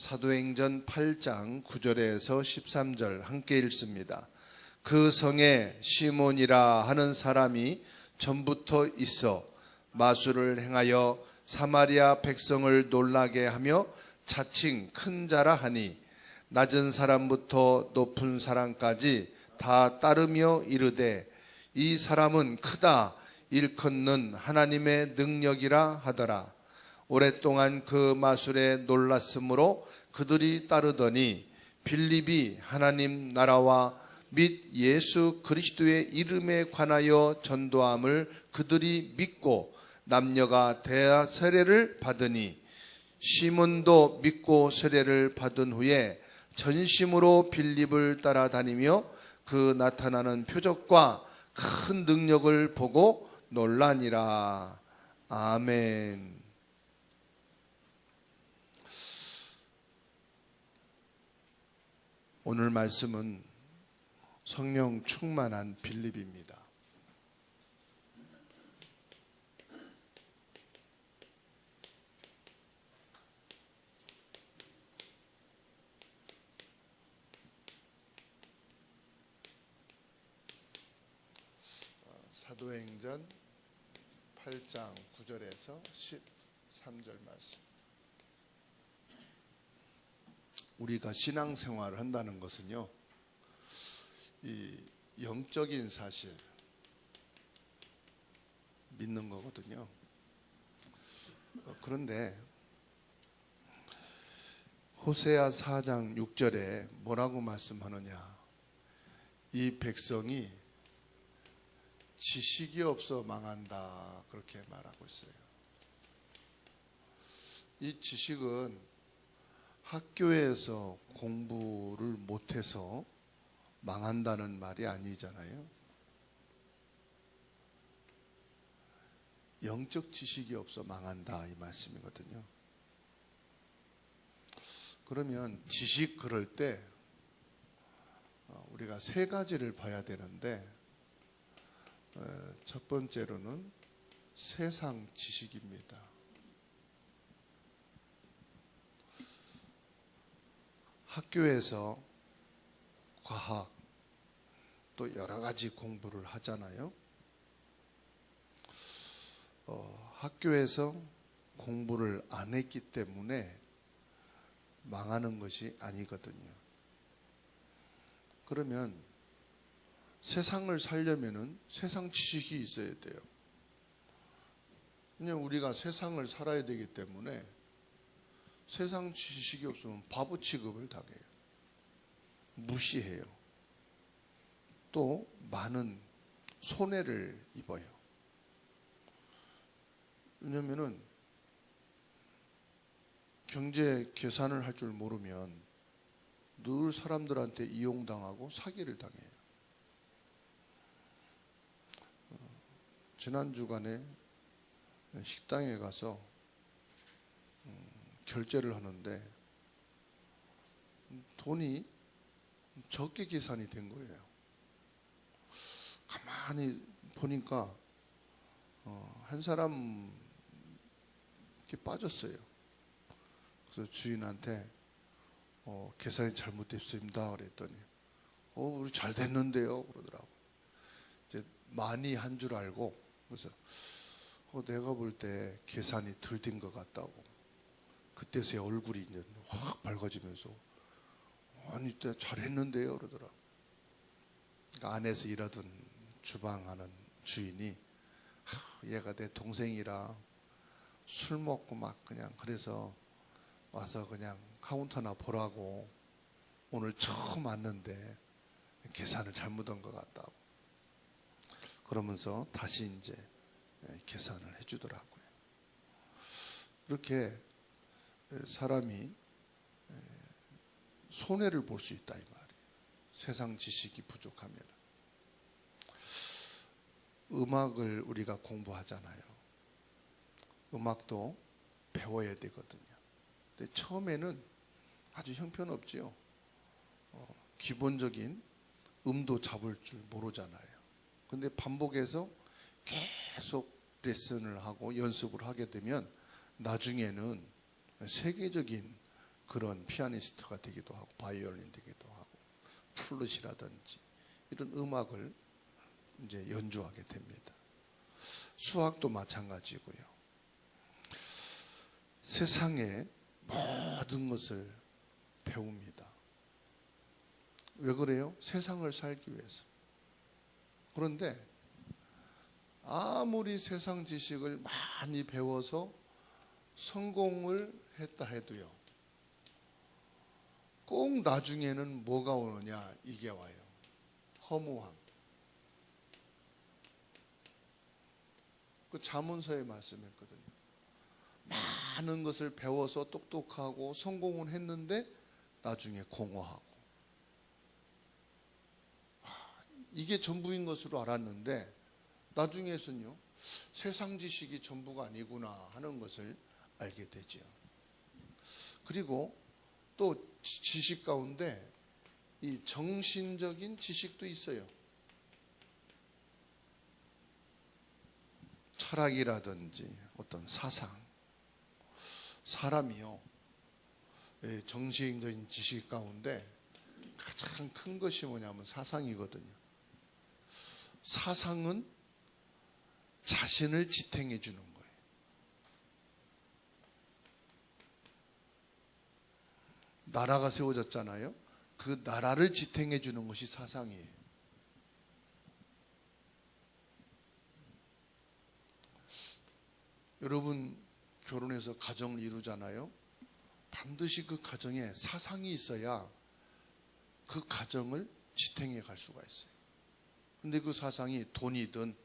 사도행전 8장 9절에서 13절 함께 읽습니다. 그 성에 시몬이라 하는 사람이 전부터 있어 마술을 행하여 사마리아 백성을 놀라게 하며 자칭 큰 자라 하니 낮은 사람부터 높은 사람까지 다 따르며 이르되 이 사람은 크다 일컫는 하나님의 능력이라 하더라. 오랫동안 그 마술에 놀랐으므로 그들이 따르더니 빌립이 하나님 나라와 및 예수 그리스도의 이름에 관하여 전도함을 그들이 믿고 남녀가 대하 세례를 받으니 시몬도 믿고 세례를 받은 후에 전심으로 빌립을 따라다니며 그 나타나는 표적과 큰 능력을 보고 놀라니라. 아멘. 오늘 말씀은 성령 충만한 빌립입니다. 사도행전 8장 9절에서 13절 말씀. 우리가 신앙생활을 한다는 것은요, 이 영적인 사실 믿는 거거든요. 그런데 호세아 4장 6절에 뭐라고 말씀하느냐? 이 백성이 지식이 없어 망한다, 그렇게 말하고 있어요. 이 지식은 학교에서 공부를 못해서 망한다는 말이 아니잖아요. 영적 지식이 없어 망한다, 이 말씀이거든요. 그러면 지식 그럴 때 우리가 세 가지를 봐야 되는데, 첫 번째로는 세상 지식입니다. 학교에서 과학 또 여러 가지 공부를 하잖아요. 학교에서 공부를 안 했기 때문에 망하는 것이 아니거든요. 그러면 세상을 살려면은 세상 지식이 있어야 돼요. 그냥 우리가 세상을 살아야 되기 때문에 세상 지식이 없으면 바보 취급을 당해요. 무시해요. 또 많은 손해를 입어요. 왜냐면은 경제 계산을 할 줄 모르면 늘 사람들한테 이용당하고 사기를 당해요. 지난 주간에 식당에 가서 결제를 하는데 돈이 적게 계산이 된 거예요. 가만히 보니까 한 사람 이렇게 빠졌어요. 그래서 주인한테 계산이 잘못됐습니다 그랬더니 우리 잘 됐는데요 그러더라고. 이제 많이 한 줄 알고, 그래서 내가 볼 때 계산이 덜 된 것 같다고. 그때서야 얼굴이 이제 확 밝아지면서 아니 때 잘했는데요 그러더라고. 그러니까 안에서 일하던 주방하는 주인이 얘가 내 동생이라 술 먹고 막 그냥 그래서 와서 그냥 카운터나 보라고 오늘 처음 왔는데 계산을 잘못한 것 같다고. 그러면서 다시 이제 계산을 해주더라고요. 그렇게 사람이 손해를 볼 수 있다, 이 말이에요. 세상 지식이 부족하면. 음악을 우리가 공부하잖아요. 음악도 배워야 되거든요. 근데 처음에는 아주 형편없지요. 기본적인 음도 잡을 줄 모르잖아요. 근데 반복해서 계속 레슨을 하고 연습을 하게 되면 나중에는 세계적인 그런 피아니스트가 되기도 하고 바이올린 되기도 하고 플룻이라든지 이런 음악을 이제 연주하게 됩니다. 수학도 마찬가지고요. 세상의 모든 것을 배웁니다. 왜 그래요? 세상을 살기 위해서. 그런데 아무리 세상 지식을 많이 배워서 성공을 했다 해도요, 꼭 나중에는 뭐가 오느냐, 이게 와요. 허무함. 그 잠언서에 말씀했거든요. 많은 것을 배워서 똑똑하고 성공은 했는데 나중에 공허하고, 이게 전부인 것으로 알았는데 나중에는요, 세상 지식이 전부가 아니구나 하는 것을 알게 되죠. 그리고 또 지식 가운데 이 정신적인 지식도 있어요. 철학이라든지 어떤 사상. 사람이요, 정신적인 지식 가운데 가장 큰 것이 뭐냐면 사상이거든요. 사상은 자신을 지탱해 주는 거예요. 나라가 세워졌잖아요. 그 나라를 지탱해 주는 것이 사상이에요. 여러분 결혼해서 가정을 이루잖아요. 반드시 그 가정에 사상이 있어야 그 가정을 지탱해 갈 수가 있어요. 근데 그 사상이 돈이든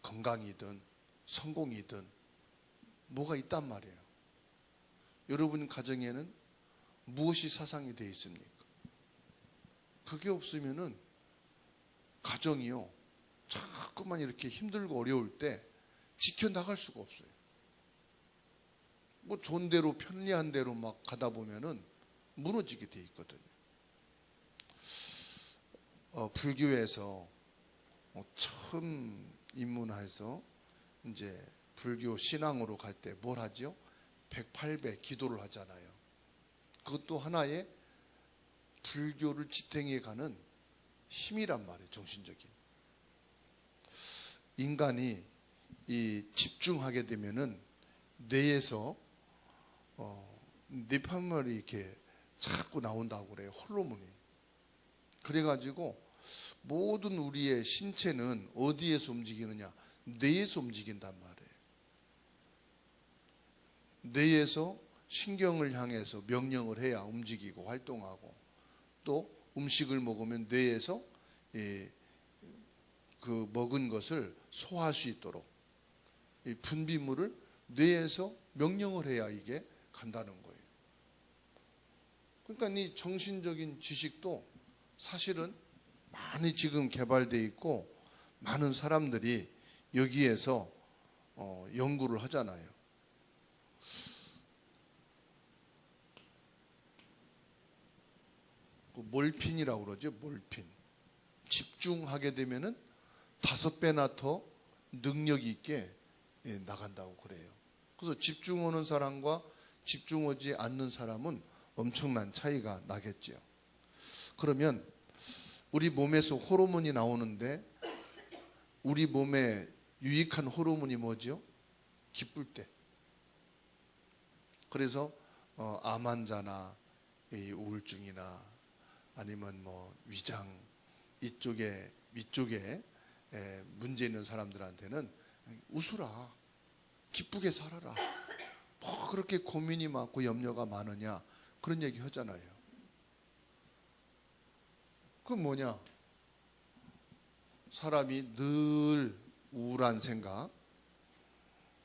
건강이든 성공이든 뭐가 있단 말이에요. 여러분 가정에는 무엇이 사상이 되어 있습니까? 그게 없으면은 가정이요, 자꾸만 이렇게 힘들고 어려울 때 지켜나갈 수가 없어요. 뭐 좋은 대로 편리한 대로 막 가다 보면은 무너지게 돼 있거든요. 불교에서 처음 입문해서 이제 불교 신앙으로 갈 때 뭘 하죠? 108배 기도를 하잖아요. 그것도 하나의 불교를 지탱해 가는 힘이란 말이에요. 정신적인. 인간이 이 집중하게 되면은 뇌에서 뇌파물이 이렇게 자꾸 나온다고 그래요. 호르몬이. 그래가지고 모든 우리의 신체는 어디에서 움직이느냐? 뇌에서 움직인단 말이에요. 뇌에서 신경을 향해서 명령을 해야 움직이고 활동하고, 또 음식을 먹으면 뇌에서 그 먹은 것을 소화할 수 있도록 이 분비물을 뇌에서 명령을 해야 이게 간다는 거예요. 그러니까 이 정신적인 지식도 사실은 많이 지금 개발되어 있고 많은 사람들이 여기에서 연구를 하잖아요. 그 몰핀이라고 그러죠. 몰핀. 집중하게 되면은 5배나 더 능력이 있게 나간다고 그래요. 그래서 집중하는 사람과 집중하지 않는 사람은 엄청난 차이가 나겠죠. 그러면 우리 몸에서 호르몬이 나오는데 우리 몸에 유익한 호르몬이 뭐죠? 기쁠 때. 그래서 암 환자나 우울증이나 아니면 뭐 위장 위쪽에 문제 있는 사람들한테는 웃으라, 기쁘게 살아라, 뭐 그렇게 고민이 많고 염려가 많으냐, 그런 얘기 하잖아요. 그건 뭐냐? 사람이 늘 우울한 생각,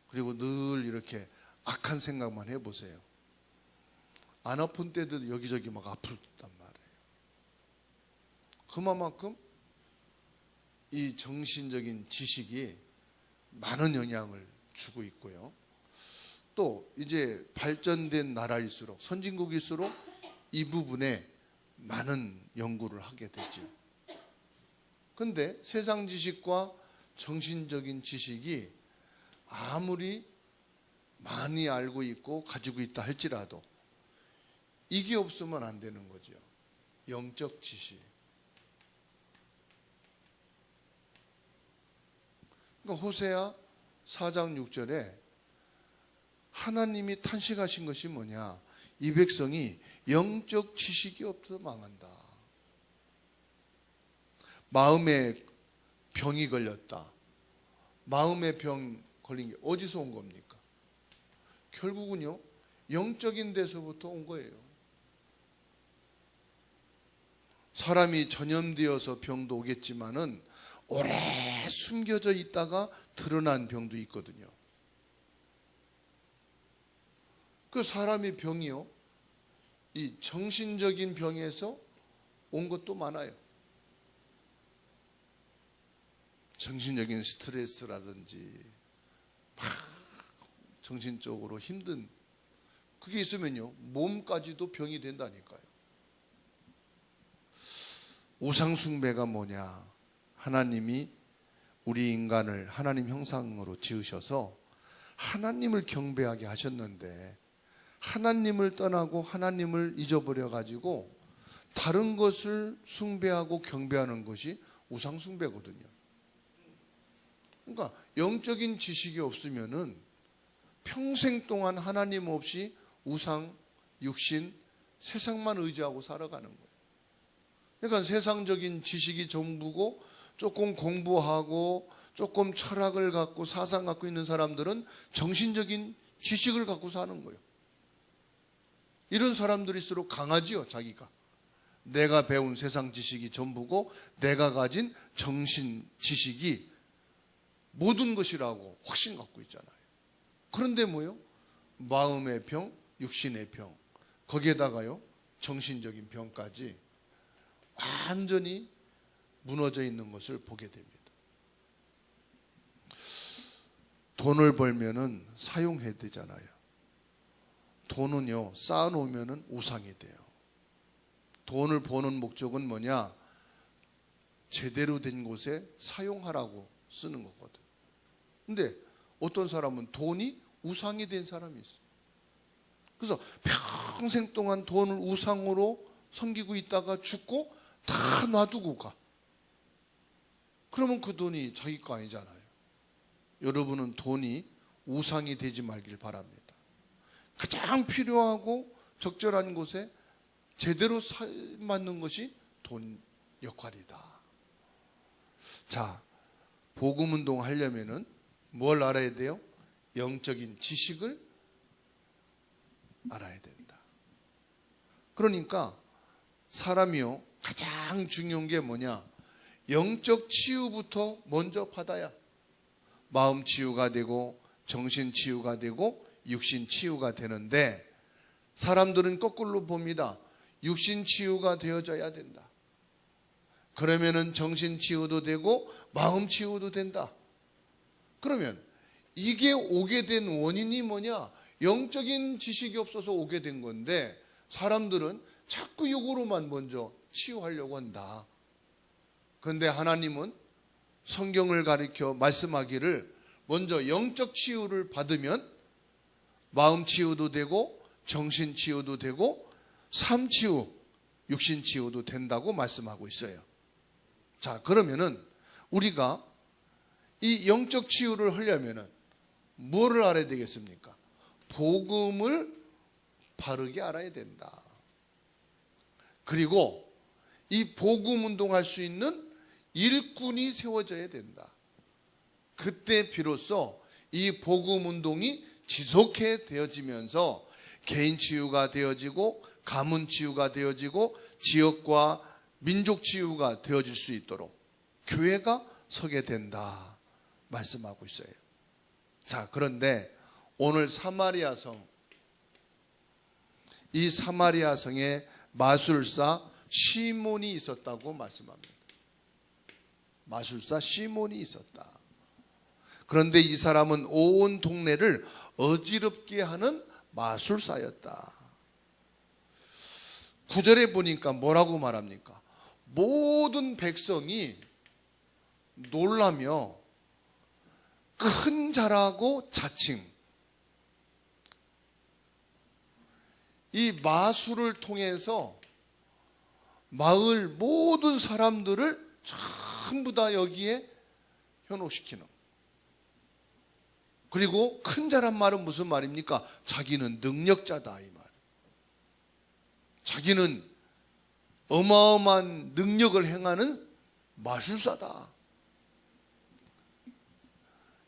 그리고 늘 이렇게 악한 생각만 해보세요. 안 아픈 때도 여기저기 막 아프단 말이에요. 그만큼 이 정신적인 지식이 많은 영향을 주고 있고요. 또 이제 발전된 나라일수록, 선진국일수록 이 부분에 많은 연구를 하게 되죠. 근데 세상 지식과 정신적인 지식이 아무리 많이 알고 있고 가지고 있다 할지라도 이게 없으면 안 되는 거죠. 영적 지식. 그러니까 호세아 4장 6절에 하나님이 탄식하신 것이 뭐냐? 이 백성이 영적 지식이 없어서 망한다. 마음에 병이 걸렸다. 마음의 병 걸린 게 어디서 온 겁니까? 결국은요, 영적인 데서부터 온 거예요. 사람이 전염되어서 병도 오겠지만은 오래 숨겨져 있다가 드러난 병도 있거든요. 그 사람의 병이요, 이 정신적인 병에서 온 것도 많아요. 정신적인 스트레스라든지 막 정신적으로 힘든 그게 있으면요, 몸까지도 병이 된다니까요. 우상숭배가 뭐냐? 하나님이 우리 인간을 하나님 형상으로 지으셔서 하나님을 경배하게 하셨는데 하나님을 떠나고 하나님을 잊어버려 가지고 다른 것을 숭배하고 경배하는 것이 우상숭배거든요. 그러니까 영적인 지식이 없으면은 평생 동안 하나님 없이 우상, 육신, 세상만 의지하고 살아가는 거예요. 그러니까 세상적인 지식이 전부고 조금 공부하고 조금 철학을 갖고 사상 갖고 있는 사람들은 정신적인 지식을 갖고 사는 거예요. 이런 사람들일수록 강하지요, 자기가. 내가 배운 세상 지식이 전부고 내가 가진 정신 지식이 모든 것이라고 확신 갖고 있잖아요. 그런데 뭐요? 마음의 병, 육신의 병, 거기에다가요 정신적인 병까지 완전히 무너져 있는 것을 보게 됩니다. 돈을 벌면은 사용해야 되잖아요. 돈은요 쌓아놓으면은 우상이 돼요. 돈을 버는 목적은 뭐냐? 제대로 된 곳에 사용하라고 쓰는 거거든. 근데 어떤 사람은 돈이 우상이 된 사람이 있어요. 그래서 평생 동안 돈을 우상으로 섬기고 있다가 죽고 다 놔두고 가. 그러면 그 돈이 자기 거 아니잖아요. 여러분은 돈이 우상이 되지 말길 바랍니다. 가장 필요하고 적절한 곳에 제대로 맞는 것이 돈 역할이다. 자, 복음 운동 하려면은 뭘 알아야 돼요? 영적인 지식을 알아야 된다. 그러니까 사람이요 가장 중요한 게 뭐냐? 영적 치유부터 먼저 받아야 마음 치유가 되고 정신 치유가 되고 육신 치유가 되는데, 사람들은 거꾸로 봅니다. 육신 치유가 되어져야 된다. 그러면은 정신 치유도 되고 마음 치유도 된다. 그러면 이게 오게 된 원인이 뭐냐? 영적인 지식이 없어서 오게 된 건데 사람들은 자꾸 육으로만 먼저 치유하려고 한다. 그런데 하나님은 성경을 가리켜 말씀하기를 먼저 영적 치유를 받으면 마음 치유도 되고 정신 치유도 되고 삶 치유, 육신 치유도 된다고 말씀하고 있어요. 자, 그러면은 우리가 이 영적 치유를 하려면은 뭐를 알아야 되겠습니까? 복음을 바르게 알아야 된다. 그리고 이 복음 운동할 수 있는 일꾼이 세워져야 된다. 그때 비로소 이 복음 운동이 지속해 되어지면서 개인 치유가 되어지고 가문 치유가 되어지고 지역과 민족 치유가 되어질 수 있도록 교회가 서게 된다 말씀하고 있어요. 자, 그런데 오늘 사마리아 성, 이 사마리아 성에 마술사 시몬이 있었다고 말씀합니다. 마술사 시몬이 있었다. 그런데 이 사람은 온 동네를 어지럽게 하는 마술사였다. 9절에 보니까 뭐라고 말합니까? 모든 백성이 놀라며 큰 자라고 자칭. 이 마술을 통해서 마을 모든 사람들을 전부 다 여기에 현혹시키는. 그리고 큰 자란 말은 무슨 말입니까? 자기는 능력자다 이 말. 자기는 어마어마한 능력을 행하는 마술사다.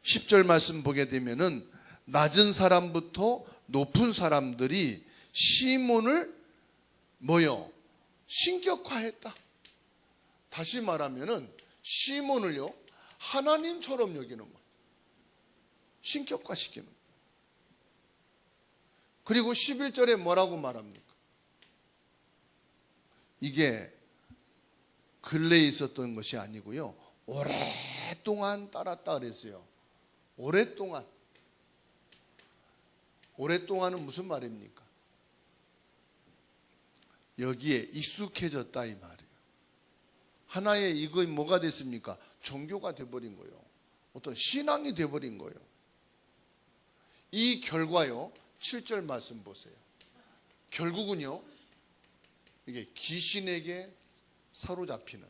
10절 말씀 보게 되면은 낮은 사람부터 높은 사람들이 시몬을 뭐요? 신격화했다. 다시 말하면은 시몬을요 하나님처럼 여기는 거예요. 신격화시키는. 그리고 11절에 뭐라고 말합니까? 이게 근래에 있었던 것이 아니고요, 오랫동안 따랐다 그랬어요. 오랫동안. 오랫동안은 무슨 말입니까? 여기에 익숙해졌다 이 말이에요. 하나의 이거 뭐가 됐습니까? 종교가 돼버린 거예요. 어떤 신앙이 돼버린 거예요. 이 결과요, 7절 말씀 보세요. 결국은요, 이게 귀신에게 사로잡히는,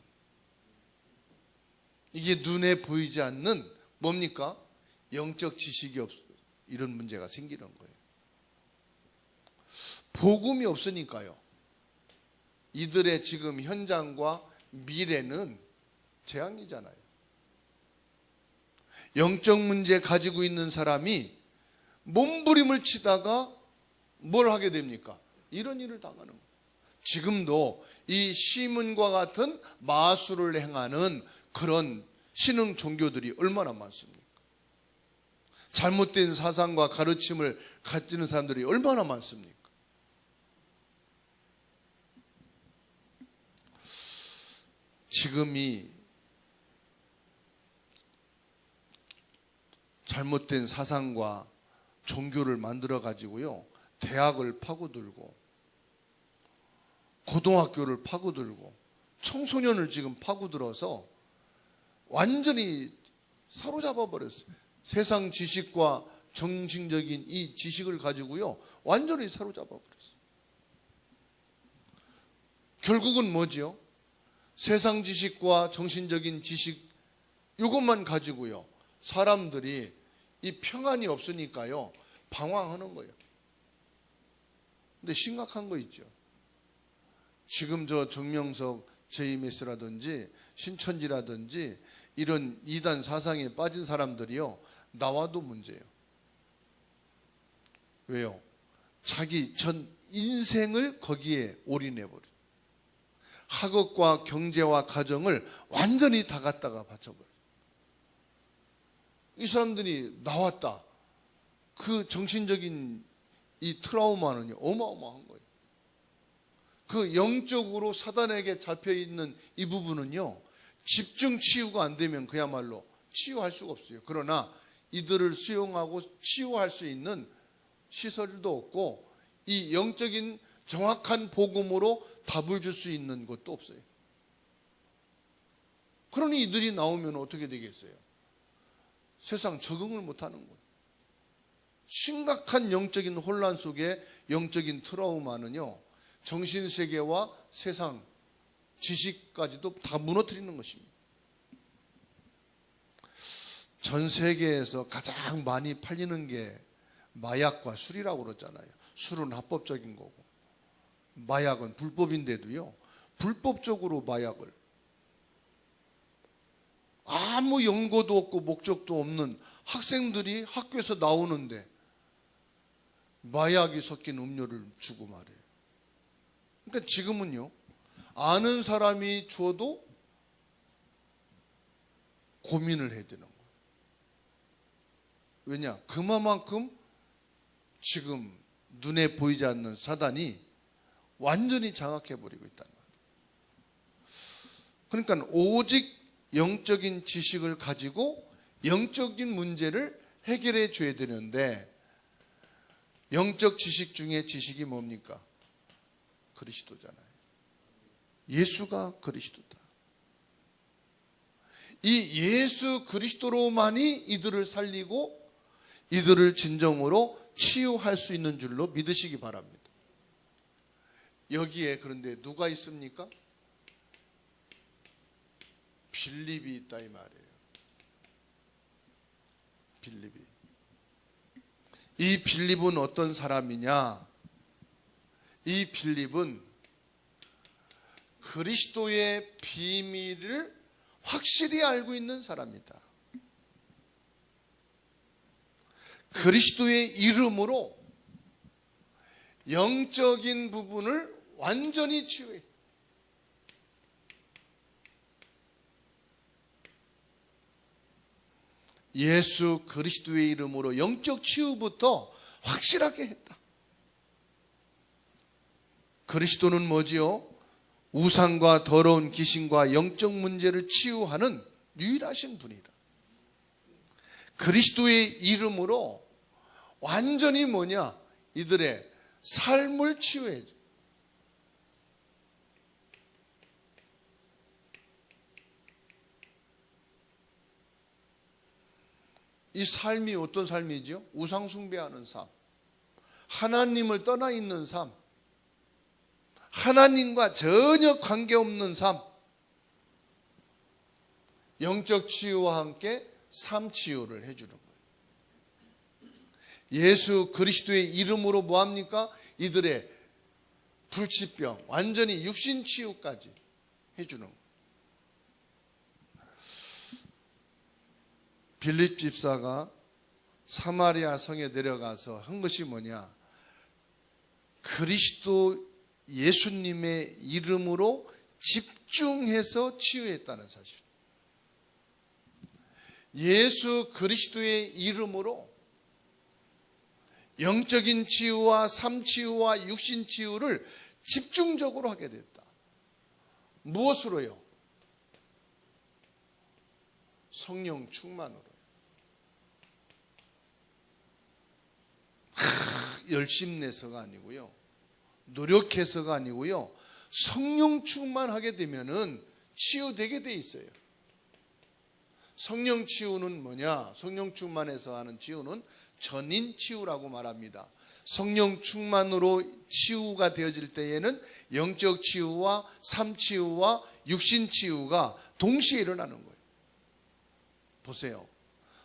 이게 눈에 보이지 않는 뭡니까? 영적 지식이 없, 이런 문제가 생기는 거예요. 복음이 없으니까요, 이들의 지금 현장과 미래는 재앙이잖아요. 영적 문제 가지고 있는 사람이 몸부림을 치다가 뭘 하게 됩니까? 이런 일을 당하는 거예요. 지금도 이 시몬과 같은 마술을 행하는 그런 신흥 종교들이 얼마나 많습니까? 잘못된 사상과 가르침을 가지는 사람들이 얼마나 많습니까? 지금 이 잘못된 사상과 종교를 만들어 가지고요, 대학을 파고들고 고등학교를 파고들고 청소년을 지금 파고들어서 완전히 사로잡아 버렸어요. 세상 지식과 정신적인 이 지식을 가지고요, 완전히 사로잡아 버렸어요. 결국은 뭐지요? 세상 지식과 정신적인 지식, 이것만 가지고요, 사람들이 이 평안이 없으니까요, 방황하는 거예요. 근데 심각한 거 있죠. 지금 저 정명석 JMS라든지 신천지라든지 이런 이단 사상에 빠진 사람들이요, 나와도 문제예요. 왜요? 자기 전 인생을 거기에 올인해버려요. 학업과 경제와 가정을 완전히 다 갖다가 바쳐버려요. 이 사람들이 나왔다. 그 정신적인 이 트라우마는요, 어마어마한 거예요. 그 영적으로 사단에게 잡혀있는 이 부분은요, 집중 치유가 안 되면 그야말로 치유할 수가 없어요. 그러나 이들을 수용하고 치유할 수 있는 시설도 없고, 이 영적인 정확한 복음으로 답을 줄 수 있는 것도 없어요. 그러니 이들이 나오면 어떻게 되겠어요? 세상 적응을 못하는 거예요. 심각한 영적인 혼란 속에 영적인 트라우마는요, 정신세계와 세상 지식까지도 다 무너뜨리는 것입니다. 전 세계에서 가장 많이 팔리는 게 마약과 술이라고 그러잖아요. 술은 합법적인 거고 마약은 불법인데도요, 불법적으로 마약을, 아무 연고도 없고 목적도 없는 학생들이 학교에서 나오는데 마약이 섞인 음료를 주고 말해요. 그러니까 지금은요, 아는 사람이 줘도 고민을 해야 되는 거예요. 왜냐? 그만큼 지금 눈에 보이지 않는 사단이 완전히 장악해버리고 있다는 거예요. 그러니까 오직 영적인 지식을 가지고 영적인 문제를 해결해 줘야 되는데, 영적 지식 중에 지식이 뭡니까? 그리스도잖아요. 예수가 그리스도다. 이 예수 그리스도로만이 이들을 살리고 이들을 진정으로 치유할 수 있는 줄로 믿으시기 바랍니다. 여기에 그런데 누가 있습니까? 빌립이 있다 이 말이에요. 빌립이. 이 빌립은 어떤 사람이냐? 이 빌립은 그리스도의 비밀을 확실히 알고 있는 사람이다. 그리스도의 이름으로 영적인 부분을 완전히 치유해. 예수 그리스도의 이름으로 영적 치유부터 확실하게 했다. 그리스도는 뭐지요? 우상과 더러운 귀신과 영적 문제를 치유하는 유일하신 분이다. 그리스도의 이름으로 완전히 뭐냐? 이들의 삶을 치유해 줘. 이 삶이 어떤 삶이죠? 우상 숭배하는 삶, 하나님을 떠나 있는 삶, 하나님과 전혀 관계없는 삶, 영적 치유와 함께 삶 치유를 해주는 거예요. 예수 그리스도의 이름으로 뭐합니까? 이들의 불치병, 완전히 육신 치유까지 해주는 거예요. 빌립 집사가 사마리아 성에 내려가서 한 것이 뭐냐? 그리스도 예수님의 이름으로 집중해서 치유했다는 사실. 예수 그리스도의 이름으로 영적인 치유와 삶 치유와 육신 치유를 집중적으로 하게 됐다. 무엇으로요? 성령 충만으로. 열심내서가 아니고요, 노력해서가 아니고요, 성령 충만하게 되면은 치유되게 돼 있어요. 성령 치유는 뭐냐? 성령 충만해서 하는 치유는 전인 치유라고 말합니다. 성령 충만으로 치유가 되어질 때에는 영적 치유와 삶 치유와 육신 치유가 동시에 일어나는 거예요. 보세요.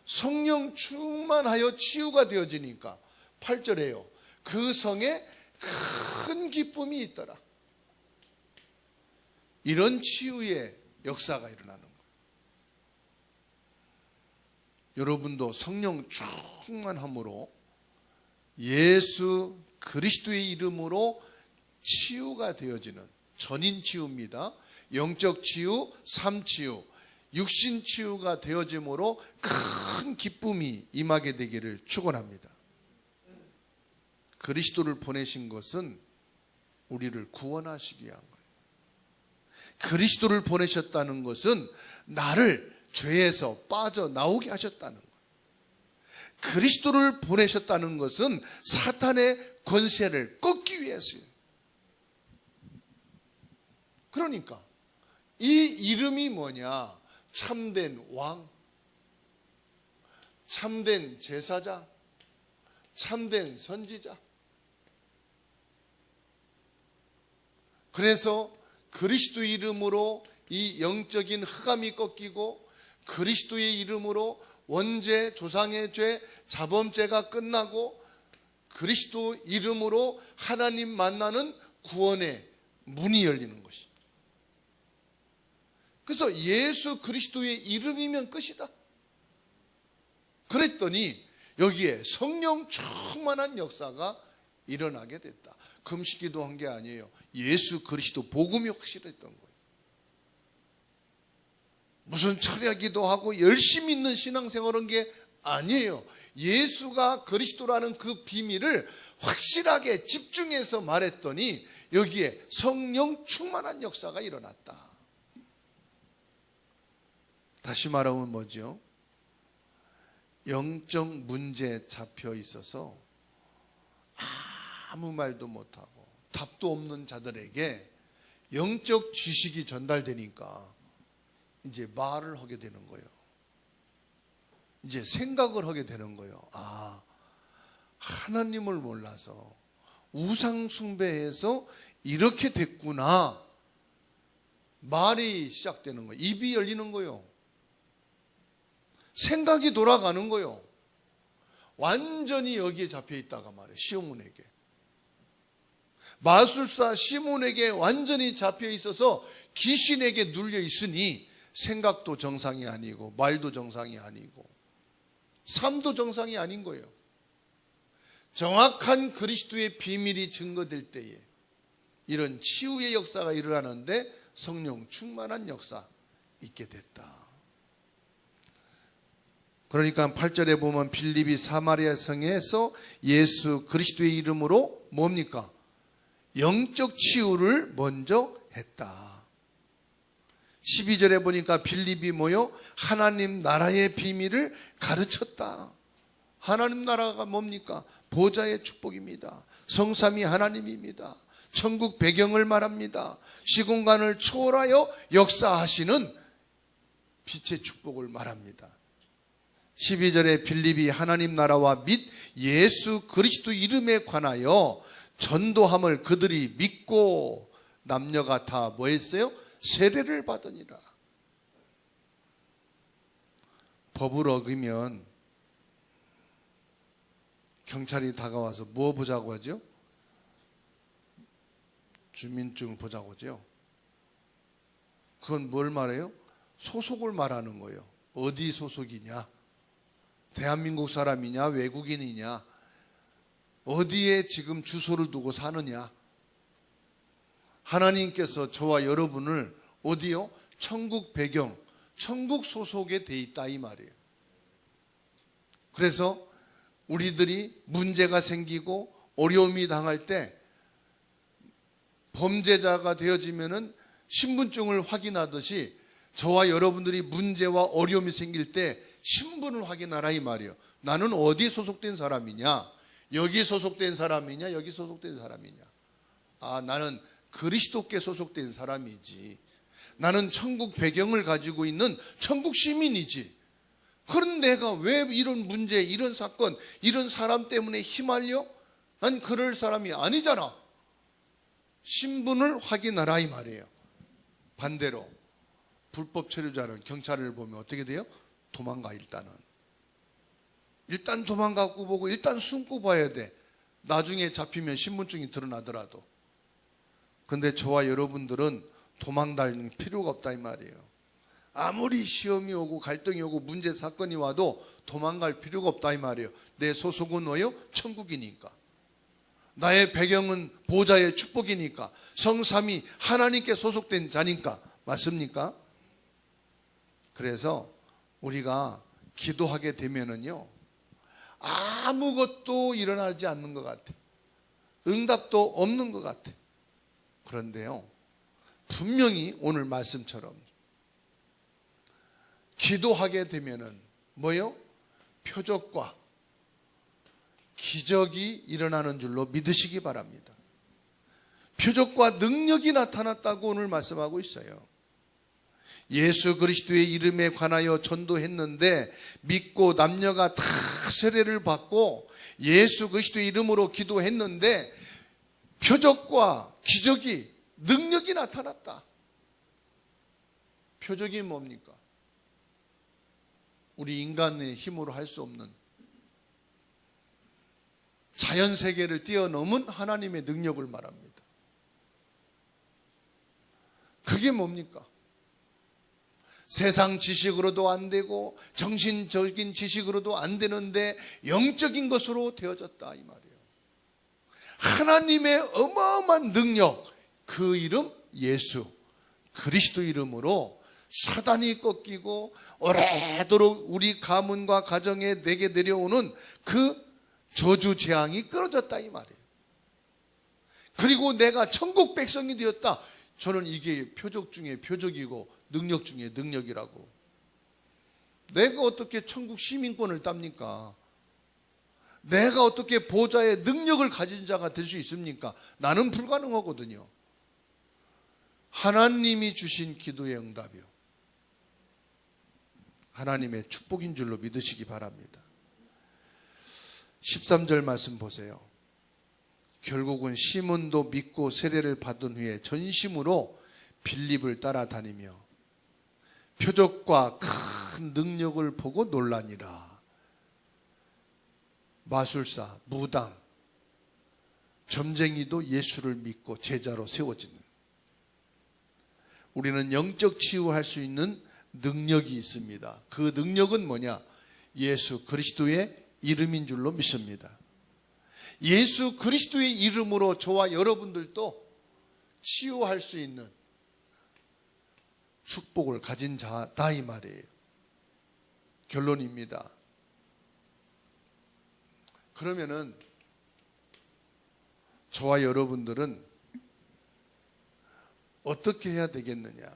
성령 충만하여 치유가 되어지니까 8절에요. 그 성에 큰 기쁨이 있더라. 이런 치유의 역사가 일어나는 거예요. 여러분도 성령 충만함으로 예수 그리스도의 이름으로 치유가 되어지는 전인 치유입니다. 영적 치유, 삶 치유, 육신 치유가 되어짐으로 큰 기쁨이 임하게 되기를 축원합니다. 그리스도를 보내신 것은 우리를 구원하시기 위한 거예요. 그리스도를 보내셨다는 것은 나를 죄에서 빠져나오게 하셨다는 거예요. 그리스도를 보내셨다는 것은 사탄의 권세를 꺾기 위해서요. 그러니까 이 이름이 뭐냐? 참된 왕, 참된 제사장, 참된 선지자. 그래서 그리스도의 이름으로 이 영적인 흑암이 꺾이고 그리스도의 이름으로 원죄, 조상의 죄, 자범죄가 끝나고 그리스도 이름으로 하나님 만나는 구원의 문이 열리는 것이. 그래서 예수 그리스도의 이름이면 끝이다. 그랬더니 여기에 성령 충만한 역사가 일어나게 됐다. 금식기도 한 게 아니에요. 예수 그리스도 복음이 확실했던 거예요. 무슨 철야기도 하고 열심히 있는 신앙생활한 게 아니에요. 예수가 그리스도라는 그 비밀을 확실하게 집중해서 말했더니 여기에 성령 충만한 역사가 일어났다. 다시 말하면 뭐죠? 영적 문제에 잡혀 있어서 아무 말도 못하고 답도 없는 자들에게 영적 지식이 전달되니까 이제 말을 하게 되는 거예요. 이제 생각을 하게 되는 거예요. 아, 하나님을 몰라서 우상 숭배해서 이렇게 됐구나. 말이 시작되는 거예요. 입이 열리는 거예요. 생각이 돌아가는 거예요. 완전히 여기에 잡혀 있다가 말이에요. 시몬에게. 마술사 시몬에게 완전히 잡혀 있어서 귀신에게 눌려 있으니 생각도 정상이 아니고 말도 정상이 아니고 삶도 정상이 아닌 거예요. 정확한 그리스도의 비밀이 증거될 때에 이런 치유의 역사가 일어나는데 성령 충만한 역사 있게 됐다. 그러니까 8절에 보면 빌립이 사마리아 성에서 예수 그리스도의 이름으로 뭡니까? 영적 치유를 먼저 했다. 12절에 보니까 빌립이 뭐요? 하나님 나라의 비밀을 가르쳤다. 하나님 나라가 뭡니까? 보좌의 축복입니다. 성삼위 하나님입니다. 천국 배경을 말합니다. 시공간을 초월하여 역사하시는 빛의 축복을 말합니다. 12절에 빌립이 하나님 나라와 및 예수 그리스도 이름에 관하여 전도함을 그들이 믿고 남녀가 다 뭐 했어요? 세례를 받으니라. 법을 어기면 경찰이 다가와서 뭐 보자고 하죠? 주민증을 보자고 하죠. 그건 뭘 말해요? 소속을 말하는 거예요. 어디 소속이냐? 대한민국 사람이냐? 외국인이냐? 어디에 지금 주소를 두고 사느냐? 하나님께서 저와 여러분을 어디요? 천국 배경, 천국 소속에 돼 있다 이 말이에요. 그래서 우리들이 문제가 생기고 어려움이 당할 때 범죄자가 되어지면은 신분증을 확인하듯이 저와 여러분들이 문제와 어려움이 생길 때 신분을 확인하라 이 말이에요. 나는 어디 소속된 사람이냐? 여기 소속된 사람이냐? 여기 소속된 사람이냐? 아, 나는 그리스도께 소속된 사람이지. 나는 천국 배경을 가지고 있는 천국 시민이지. 그런 내가 왜 이런 문제, 이런 사건, 이런 사람 때문에 휘말려? 난 그럴 사람이 아니잖아. 신분을 확인하라 이 말이에요. 반대로 불법 체류자는 경찰을 보면 어떻게 돼요? 도망가. 일단 도망가고 보고 일단 숨고 봐야 돼. 나중에 잡히면 신분증이 드러나더라도. 근데 저와 여러분들은 도망다닐 필요가 없다 이 말이에요. 아무리 시험이 오고 갈등이 오고 문제 사건이 와도 도망갈 필요가 없다 이 말이에요. 내 소속은 뭐예요? 천국이니까. 나의 배경은 보좌의 축복이니까. 성삼위 하나님께 소속된 자니까. 맞습니까? 그래서 우리가 기도하게 되면은요, 아무것도 일어나지 않는 것 같아. 응답도 없는 것 같아. 그런데요, 분명히 오늘 말씀처럼 기도하게 되면은 뭐요? 표적과 기적이 일어나는 줄로 믿으시기 바랍니다. 표적과 능력이 나타났다고 오늘 말씀하고 있어요. 예수 그리스도의 이름에 관하여 전도했는데 믿고 남녀가 다 세례를 받고 예수 그리스도의 이름으로 기도했는데 표적과 기적이 능력이 나타났다. 표적이 뭡니까? 우리 인간의 힘으로 할 수 없는 자연 세계를 뛰어넘은 하나님의 능력을 말합니다. 그게 뭡니까? 세상 지식으로도 안 되고 정신적인 지식으로도 안 되는데 영적인 것으로 되어졌다 이 말이에요. 하나님의 어마어마한 능력, 그 이름 예수 그리스도 이름으로 사단이 꺾이고 오래도록 우리 가문과 가정에 내게 내려오는 그 저주 재앙이 끊어졌다 이 말이에요. 그리고 내가 천국 백성이 되었다. 저는 이게 표적 중에 표적이고 능력 중에 능력이라고. 내가 어떻게 천국 시민권을 땁니까? 내가 어떻게 보좌의 능력을 가진 자가 될 수 있습니까? 나는 불가능하거든요. 하나님이 주신 기도의 응답이요, 하나님의 축복인 줄로 믿으시기 바랍니다. 13절 말씀 보세요. 결국은 시몬도 믿고 세례를 받은 후에 전심으로 빌립을 따라다니며 표적과 큰 능력을 보고 놀라니라. 마술사, 무당, 점쟁이도 예수를 믿고 제자로 세워지는, 우리는 영적 치유할 수 있는 능력이 있습니다. 그 능력은 뭐냐? 예수 그리스도의 이름인 줄로 믿습니다. 예수 그리스도의 이름으로 저와 여러분들도 치유할 수 있는 축복을 가진 자다 이 말이에요. 결론입니다. 그러면은 저와 여러분들은 어떻게 해야 되겠느냐?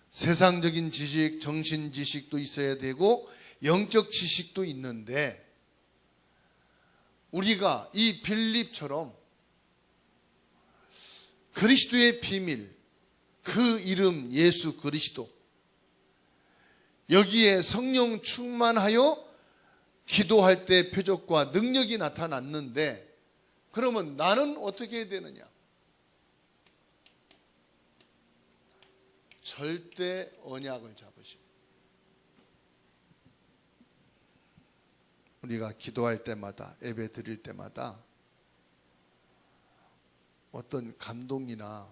세상적인 지식, 정신 지식도 있어야 되고 영적 지식도 있는데, 우리가 이 빌립처럼 그리스도의 비밀, 그 이름 예수 그리스도, 여기에 성령 충만하여 기도할 때 표적과 능력이 나타났는데, 그러면 나는 어떻게 해야 되느냐? 절대 언약을 잡으십니다. 우리가 기도할 때마다, 예배 드릴 때마다 어떤 감동이나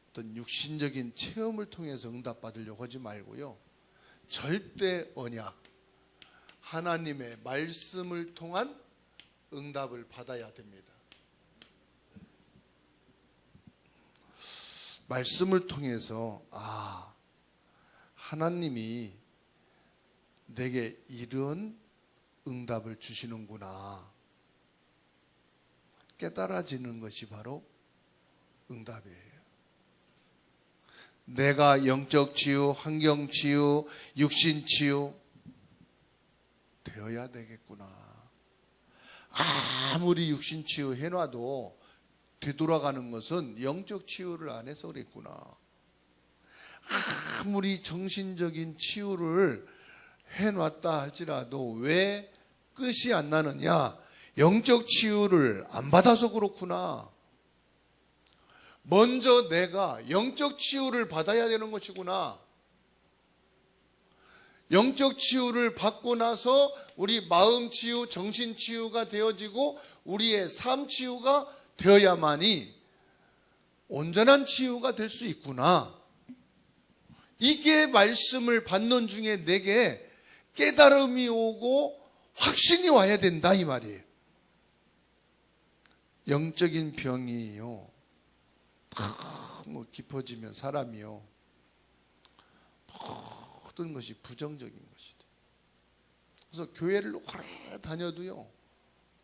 어떤 육신적인 체험을 통해서 응답받으려고 하지 말고요, 절대 언약, 하나님의 말씀을 통한 응답을 받아야 됩니다. 말씀을 통해서 하나님이 내게 이런 응답을 주시는구나 깨달아지는 것이 바로 응답이에요. 내가 영적 치유, 환경 치유, 육신 치유 되어야 되겠구나. 아무리 육신 치유 해놔도 되돌아가는 것은 영적 치유를 안 해서 그랬구나. 아무리 정신적인 치유를 해놨다 할지라도 왜 끝이 안 나느냐? 영적 치유를 안 받아서 그렇구나. 먼저 내가 영적 치유를 받아야 되는 것이구나. 영적 치유를 받고 나서 우리 마음 치유, 정신 치유가 되어지고 우리의 삶 치유가 되어야만이 온전한 치유가 될 수 있구나. 이게 말씀을 받는 중에 내게 깨달음이 오고 확신이 와야 된다 이 말이에요. 영적인 병이요, 너무 깊어지면 사람이요, 모든 것이 부정적인 것이다. 그래서 교회를 오래 다녀도요,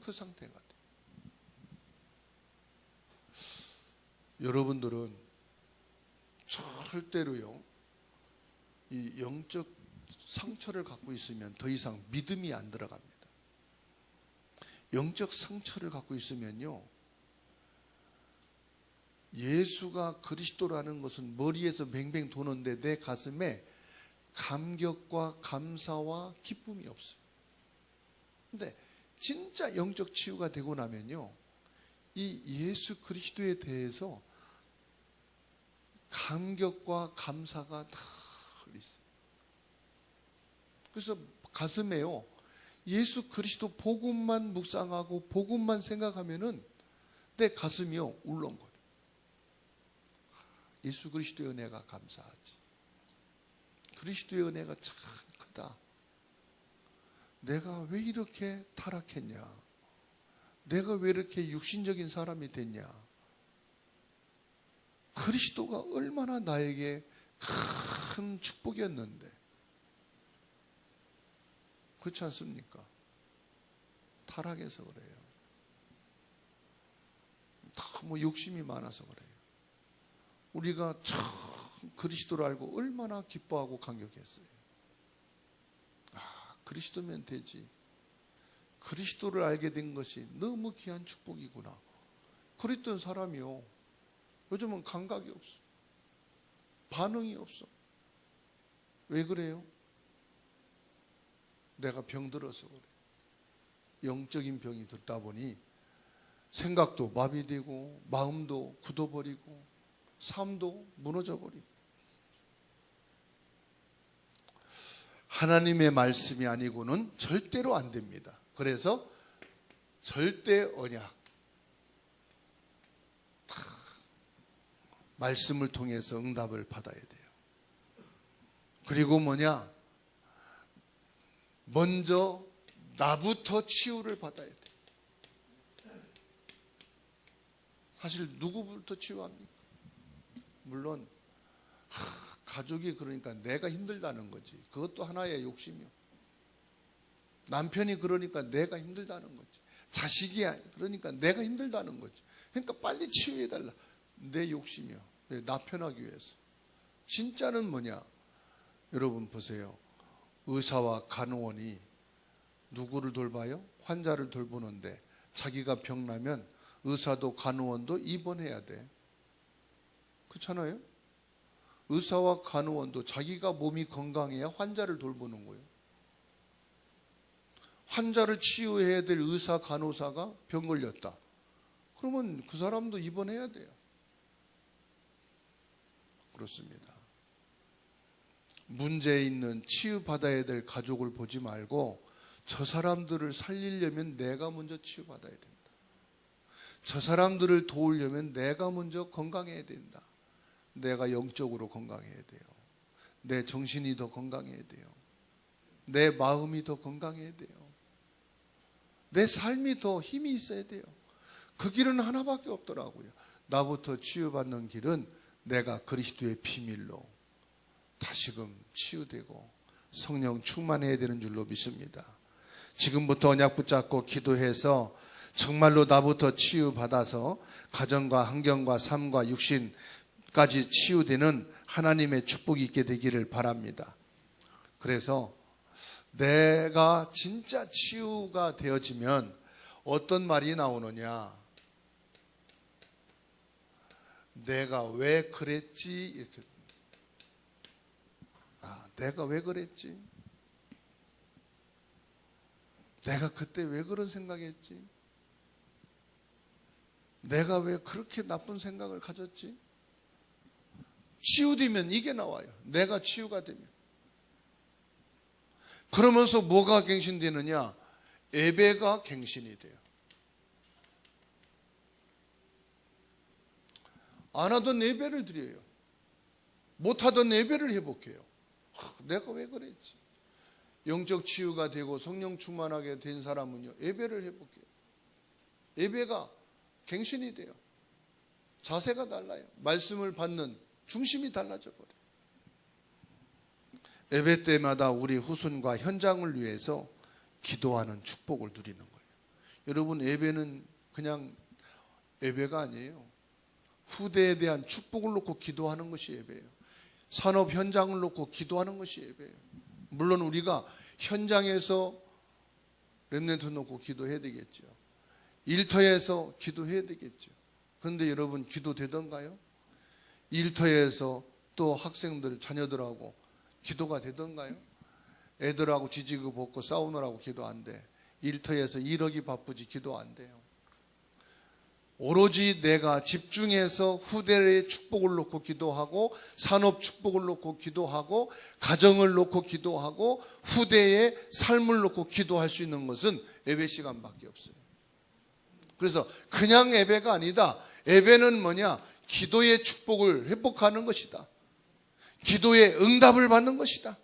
그 상태가 돼. 여러분들은 절대로요, 이 영적 상처를 갖고 있으면 더 이상 믿음이 안 들어갑니다. 영적 상처를 갖고 있으면요, 예수가 그리스도라는 것은 머리에서 뱅뱅 도는데 내 가슴에 감격과 감사와 기쁨이 없어요. 근데 진짜 영적 치유가 되고 나면요, 이 예수 그리스도에 대해서 감격과 감사가 다 있어요. 그래서 가슴에요, 예수 그리스도 복음만 묵상하고 복음만 생각하면은 내 가슴이요 울렁거려. 예수 그리스도의 은혜가 감사하지. 그리스도의 은혜가 참 크다. 내가 왜 이렇게 타락했냐? 내가 왜 이렇게 육신적인 사람이 됐냐? 그리스도가 얼마나 나에게 큰 축복이었는데. 그렇지 않습니까? 타락해서 그래요. 너무 욕심이 많아서 그래요. 우리가 참 그리스도를 알고 얼마나 기뻐하고 감격했어요. 그리스도면 되지. 그리스도를 알게 된 것이 너무 귀한 축복이구나. 그랬던 사람이요, 요즘은 감각이 없어. 반응이 없어. 왜 그래요? 내가 병들어서 그래. 영적인 병이 듣다 보니 생각도 마비되고 마음도 굳어버리고 삶도 무너져버리고. 하나님의 말씀이 아니고는 절대로 안 됩니다. 그래서 절대 언약, 말씀을 통해서 응답을 받아야 돼요. 그리고 먼저 나부터 치유를 받아야 돼요. 사실 누구부터 치유합니까? 물론 가족이 그러니까 내가 힘들다는 거지. 그것도 하나의 욕심이요. 남편이 그러니까 내가 힘들다는 거지. 자식이 그러니까 내가 힘들다는 거지. 그러니까 빨리 치유해달라. 내 욕심이요. 나 편하기 위해서. 진짜는 여러분 보세요. 의사와 간호원이 누구를 돌봐요? 환자를 돌보는데 자기가 병나면 의사도 간호원도 입원해야 돼. 그렇잖아요? 의사와 간호원도 자기가 몸이 건강해야 환자를 돌보는 거예요. 환자를 치유해야 될 의사, 간호사가 병 걸렸다. 그러면 그 사람도 입원해야 돼요. 그렇습니다. 문제 있는 치유받아야 될 가족을 보지 말고 저 사람들을 살리려면 내가 먼저 치유받아야 된다. 저 사람들을 도우려면 내가 먼저 건강해야 된다. 내가 영적으로 건강해야 돼요. 내 정신이 더 건강해야 돼요. 내 마음이 더 건강해야 돼요. 내 삶이 더 힘이 있어야 돼요. 그 길은 하나밖에 없더라고요. 나부터 치유받는 길은 내가 그리스도의 비밀로 다시금 치유되고 성령 충만해야 되는 줄로 믿습니다. 지금부터 언약 붙잡고 기도해서 정말로 나부터 치유받아서 가정과 환경과 삶과 육신까지 치유되는 하나님의 축복이 있게 되기를 바랍니다. 그래서 내가 진짜 치유가 되어지면 어떤 말이 나오느냐? 내가 왜 그랬지? 이렇게. 내가 왜 그랬지? 내가 그때 왜 그런 생각했지? 내가 왜 그렇게 나쁜 생각을 가졌지? 치유되면 이게 나와요. 내가 치유가 되면. 그러면서 뭐가 갱신되느냐? 예배가 갱신이 돼요. 안 하던 예배를 드려요. 못하던 예배를 회복해요. 내가 왜 그랬지? 영적 치유가 되고 성령 충만하게 된 사람은요, 예배를 회복해요. 예배가 갱신이 돼요. 자세가 달라요. 말씀을 받는 중심이 달라져 버려요. 예배 때마다 우리 후손과 현장을 위해서 기도하는 축복을 누리는 거예요. 여러분, 예배는 그냥 예배가 아니에요. 후대에 대한 축복을 놓고 기도하는 것이 예배예요. 산업 현장을 놓고 기도하는 것이 예배예요. 물론 우리가 현장에서 렘넌트 놓고 기도해야 되겠죠. 일터에서 기도해야 되겠죠. 그런데 여러분, 기도되던가요? 일터에서 또 학생들, 자녀들하고 기도가 되던가요? 애들하고 지지고 볶고 싸우느라고 기도 안 돼. 일터에서 일하기 바쁘지 기도 안 돼요. 오로지 내가 집중해서 후대의 축복을 놓고 기도하고 산업 축복을 놓고 기도하고 가정을 놓고 기도하고 후대의 삶을 놓고 기도할 수 있는 것은 예배 시간밖에 없어요. 그래서 그냥 예배가 아니다. 예배는 기도의 축복을 회복하는 것이다. 기도의 응답을 받는 것이다.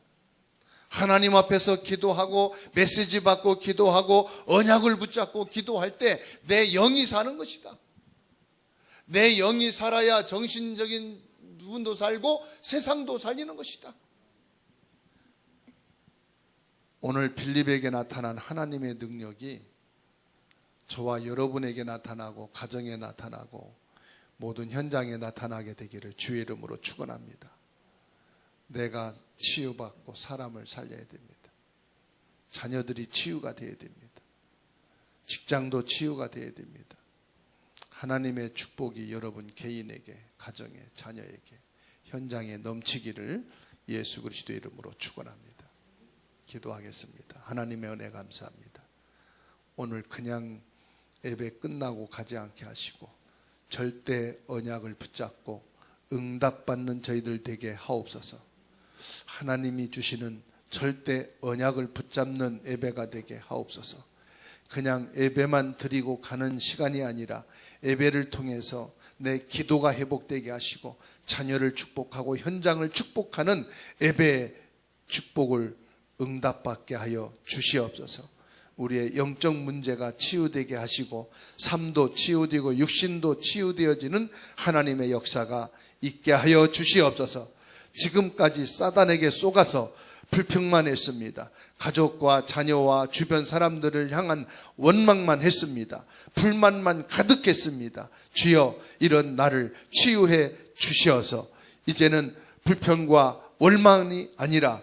하나님 앞에서 기도하고 메시지 받고 기도하고 언약을 붙잡고 기도할 때 내 영이 사는 것이다. 내 영이 살아야 정신적인 부분도 살고 세상도 살리는 것이다. 오늘 빌립에게 나타난 하나님의 능력이 저와 여러분에게 나타나고 가정에 나타나고 모든 현장에 나타나게 되기를 주의 이름으로 축원합니다. 내가 치유받고 사람을 살려야 됩니다. 자녀들이 치유가 되어야 됩니다. 직장도 치유가 되어야 됩니다. 하나님의 축복이 여러분 개인에게, 가정에, 자녀에게, 현장에 넘치기를 예수 그리스도 이름으로 축원합니다. 기도하겠습니다. 하나님의 은혜 감사합니다. 오늘 그냥 예배 끝나고 가지 않게 하시고 절대 언약을 붙잡고 응답받는 저희들 되게 하옵소서. 하나님이 주시는 절대 언약을 붙잡는 예배가 되게 하옵소서. 그냥 예배만 드리고 가는 시간이 아니라 예배를 통해서 내 기도가 회복되게 하시고 자녀를 축복하고 현장을 축복하는 예배의 축복을 응답받게 하여 주시옵소서. 우리의 영적 문제가 치유되게 하시고 삶도 치유되고 육신도 치유되어지는 하나님의 역사가 있게 하여 주시옵소서. 지금까지 사단에게 쏘가서 불평만 했습니다. 가족과 자녀와 주변 사람들을 향한 원망만 했습니다. 불만만 가득했습니다. 주여, 이런 나를 치유해 주시어서 이제는 불평과 원망이 아니라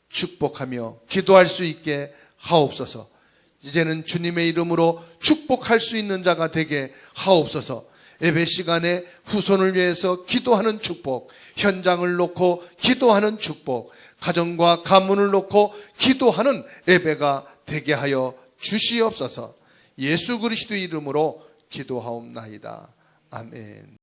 축복하며 기도할 수 있게 하옵소서. 이제는 주님의 이름으로 축복할 수 있는 자가 되게 하옵소서. 예배 시간에 후손을 위해서 기도하는 축복, 현장을 놓고 기도하는 축복, 가정과 가문을 놓고 기도하는 예배가 되게 하여 주시옵소서. 예수 그리스도의 이름으로 기도하옵나이다. 아멘.